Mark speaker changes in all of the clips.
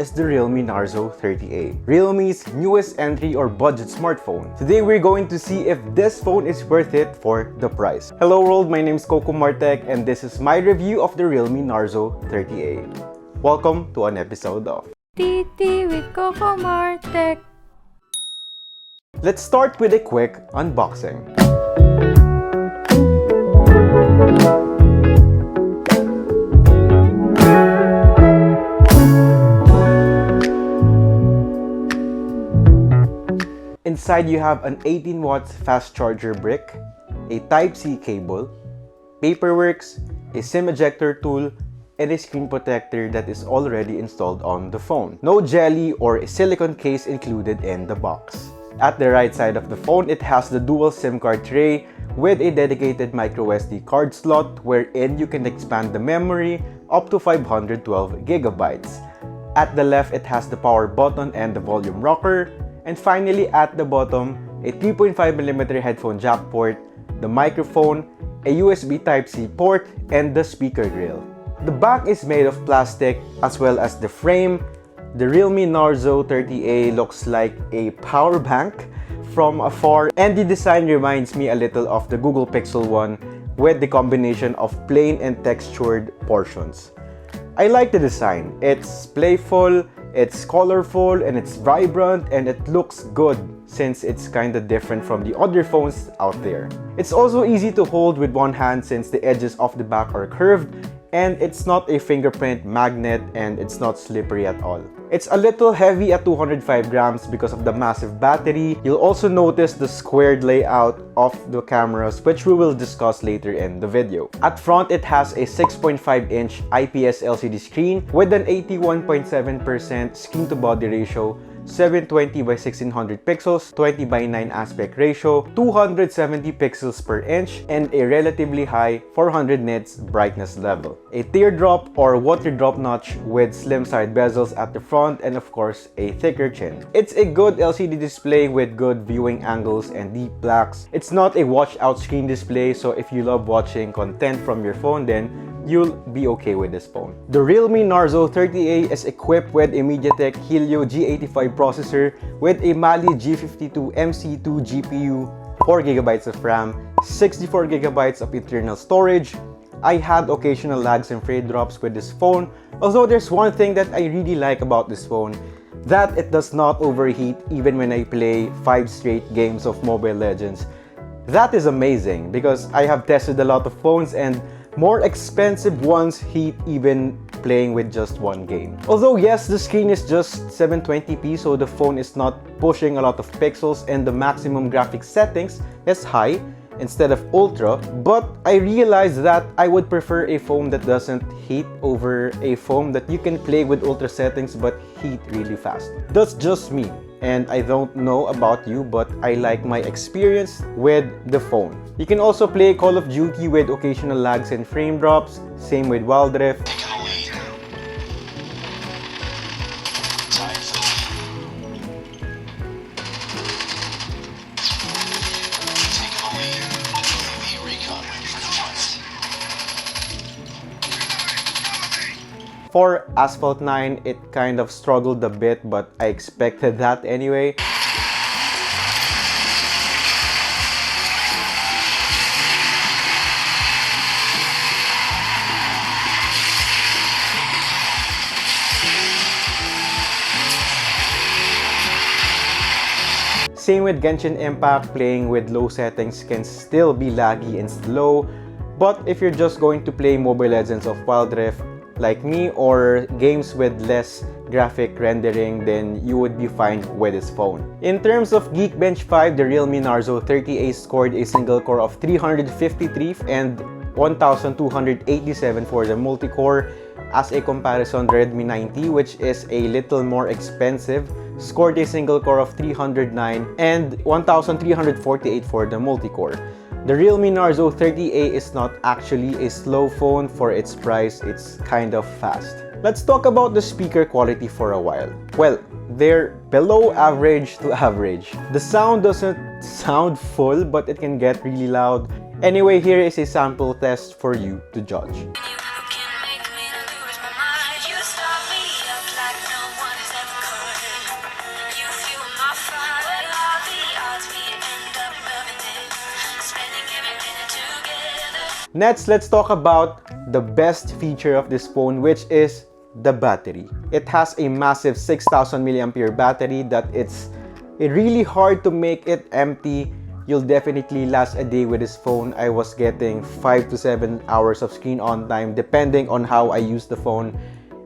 Speaker 1: is the Realme Narzo 30A, Realme's newest entry or budget smartphone. Today we're going to see if this phone is worth it for the price. Hello world, my name is Coco Martek and this is my review of the Realme Narzo 30A. Welcome to an episode of
Speaker 2: TT with Coco Martek.
Speaker 1: Let's start with a quick unboxing. Inside you have an 18 watts fast charger brick, a Type-C cable, paperwork, a SIM ejector tool, and a screen protector that is already installed on the phone. No jelly or a silicone case included in the box. At the right side of the phone, it has the dual SIM card tray with a dedicated microSD card slot wherein you can expand the memory up to 512 gigabytes. At the left, it has the power button and the volume rocker. And finally, at the bottom, a 3.5mm headphone jack port, the microphone, a USB Type-C port, and the speaker grill. The back is made of plastic as well as the frame. The Realme Narzo 30A looks like a power bank from afar, and the design reminds me a little of the Google Pixel one with the combination of plain and textured portions. I like the design. It's playful, it's colorful, and it's vibrant, and it looks good since it's kinda different from the other phones out there. It's also easy to hold with one hand since the edges of the back are curved, and it's not a fingerprint magnet, and it's not slippery at all. It's a little heavy at 205 grams because of the massive battery. You'll also notice the squared layout of the cameras, which we will discuss later in the video. At front, it has a 6.5-inch IPS LCD screen with an 81.7% screen-to-body ratio, 720 by 1600 pixels, 20 by 9 aspect ratio, 270 pixels per inch, and a relatively high 400 nits brightness level. A teardrop or water drop notch with slim side bezels at the front, and of course, a thicker chin. It's a good LCD display with good viewing angles and deep blacks. It's not a watch-out screen display, so if you love watching content from your phone, then you'll be okay with this phone. The Realme Narzo 30A is equipped with a MediaTek Helio G85 processor with a Mali G52 MC2 GPU, 4GB of RAM, 64GB of internal storage. I had occasional lags and frame drops with this phone, although there's one thing that I really like about this phone, that it does not overheat even when I play 5 straight games of Mobile Legends. That is amazing because I have tested a lot of phones and more expensive ones heat even playing with just one game. Although yes, the screen is just 720p, so the phone is not pushing a lot of pixels and the maximum graphics settings is high instead of ultra, but I realized that I would prefer a phone that doesn't heat over a phone that you can play with ultra settings but heat really fast. That's just me, and I don't know about you, but I like my experience with the phone. You can also play Call of Duty with occasional lags and frame drops, same with Wild Rift. For Asphalt 9, it kind of struggled a bit, but I expected that anyway. Same with Genshin Impact, playing with low settings can still be laggy and slow, but if you're just going to play Mobile Legends of Wild Rift, like me, or games with less graphic rendering, then you would be fine with this phone. In terms of Geekbench 5, the Realme Narzo 30A scored a single core of 353 and 1287 for the multi-core. As a comparison, the Redmi 90, which is a little more expensive, scored a single core of 309 and 1348 for the multi-core. The Realme Narzo 30A is not actually a slow phone. For its price, it's kind of fast. Let's talk about the speaker quality for a while. Well, they're below average to average. The sound doesn't sound full, but it can get really loud. Anyway, here is a sample test for you to judge. Next, let's talk about the best feature of this phone, which is the battery. It has a massive 6000 milliampere battery that it's really hard to make it empty. You'll definitely last a day with this phone. I was getting 5 to 7 hours of screen on time depending on how I use the phone.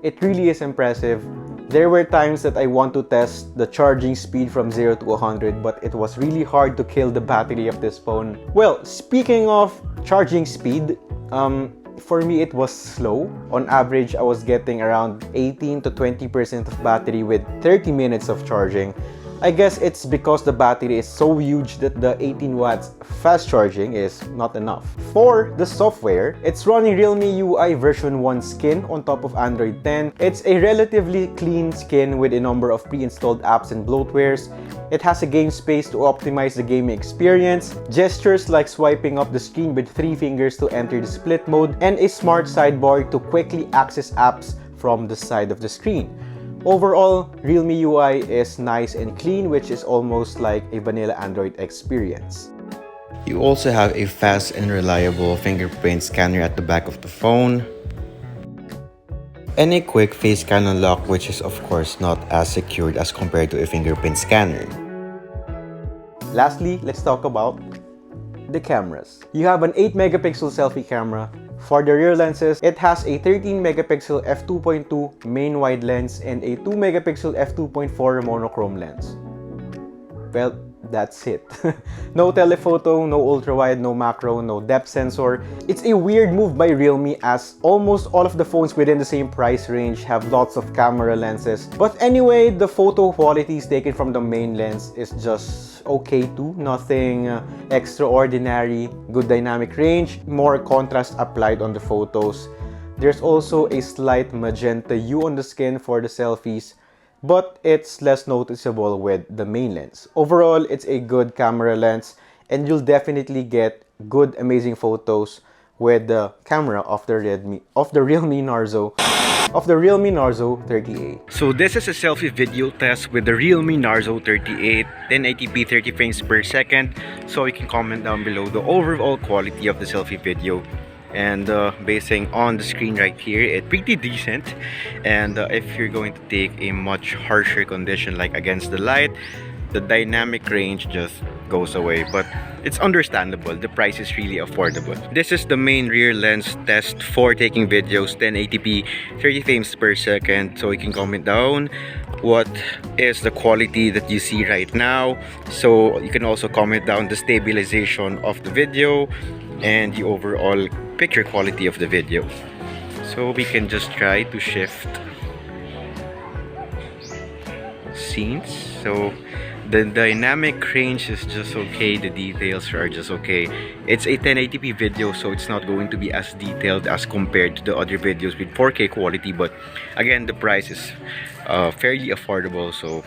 Speaker 1: It really is impressive. There were times that I want to test the charging speed from 0 to 100, but it was really hard to kill the battery of this phone. Well, speaking of charging speed, for me it was slow. On average, I was getting around 18 to 20% of battery with 30 minutes of charging. I guess it's because the battery is so huge that the 18 watts fast charging is not enough. For the software, it's running Realme UI version 1 skin on top of Android 10. It's a relatively clean skin with a number of pre-installed apps and bloatwares. It has a game space to optimize the gaming experience, gestures like swiping up the screen with 3 fingers to enter the split mode, and a smart sidebar to quickly access apps from the side of the screen. Overall, Realme UI is nice and clean, which is almost like a vanilla Android experience. You also have a fast and reliable fingerprint scanner at the back of the phone, and a quick face scan unlock, which is of course not as secured as compared to a fingerprint scanner. Lastly, let's talk about the cameras. You have an 8 megapixel selfie camera. For the rear lenses, it has a 13 megapixel f2.2 main wide lens and a 2 megapixel f2.4 monochrome lens. Well, that's it. No telephoto, no ultra-wide, no macro, no depth sensor. It's a weird move by Realme as almost all of the phones within the same price range have lots of camera lenses. But anyway, the photo qualities taken from the main lens is just okay too. Nothing extraordinary. Good dynamic range, more contrast applied on the photos. There's also a slight magenta hue on the skin for the selfies, but it's less noticeable with the main lens. Overall, it's a good camera lens, and you'll definitely get good, amazing photos with the camera of the Realme Narzo 30A. So this is a selfie video test with the Realme Narzo 30A, 1080p 30 frames per second. So you can comment down below the overall quality of the selfie video. And basing on the screen right here, it's pretty decent. And if you're going to take a much harsher condition like against the light, the dynamic range just goes away, but it's understandable. The price is really affordable. This is the main rear lens test for taking videos 1080p 30 frames per second. So you can comment down what is the quality that you see right now. So you can also comment down the stabilization of the video and the overall picture quality of the video. So we can just try to shift scenes. So the dynamic range is just okay, the details are just okay. It's a 1080p video, so it's not going to be as detailed as compared to the other videos with 4K quality, but again, the price is fairly affordable, so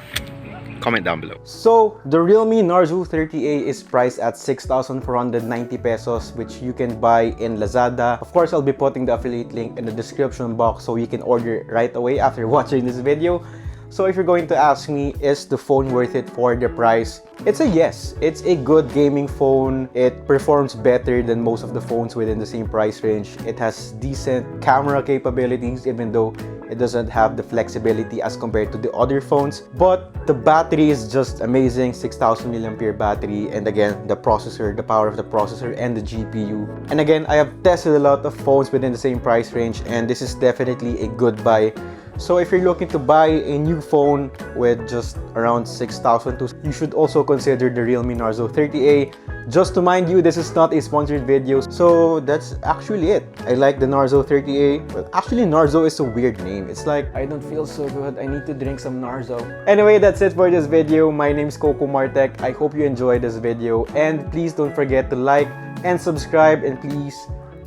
Speaker 1: comment down below. So the Realme Narzo 30A is priced at 6,490 pesos, which you can buy in Lazada. Of course, I'll be putting the affiliate link in the description box so you can order right away after watching this video. So if you're going to ask me, is the phone worth it for the price? It's a yes. It's a good gaming phone. It performs better than most of the phones within the same price range. It has decent camera capabilities, even though it doesn't have the flexibility as compared to the other phones. But the battery is just amazing, 6,000 milliampere battery. And again, the processor, the power of the processor and the GPU. And again, I have tested a lot of phones within the same price range, and this is definitely a good buy. So if you're looking to buy a new phone with just around 6,000, you should also consider the Realme Narzo 30A. Just to mind you, this is not a sponsored video, so that's actually it. I like the Narzo 30A, but actually Narzo is a weird name. It's like, I don't feel so good, I need to drink some Narzo. Anyway, that's it for this video. My name's Coco Martech. I hope you enjoyed this video, and please don't forget to like and subscribe, and please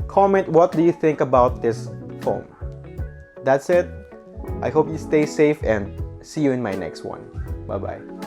Speaker 1: comment what do you think about this phone. That's it. I hope you stay safe and see you in my next one. Bye-bye.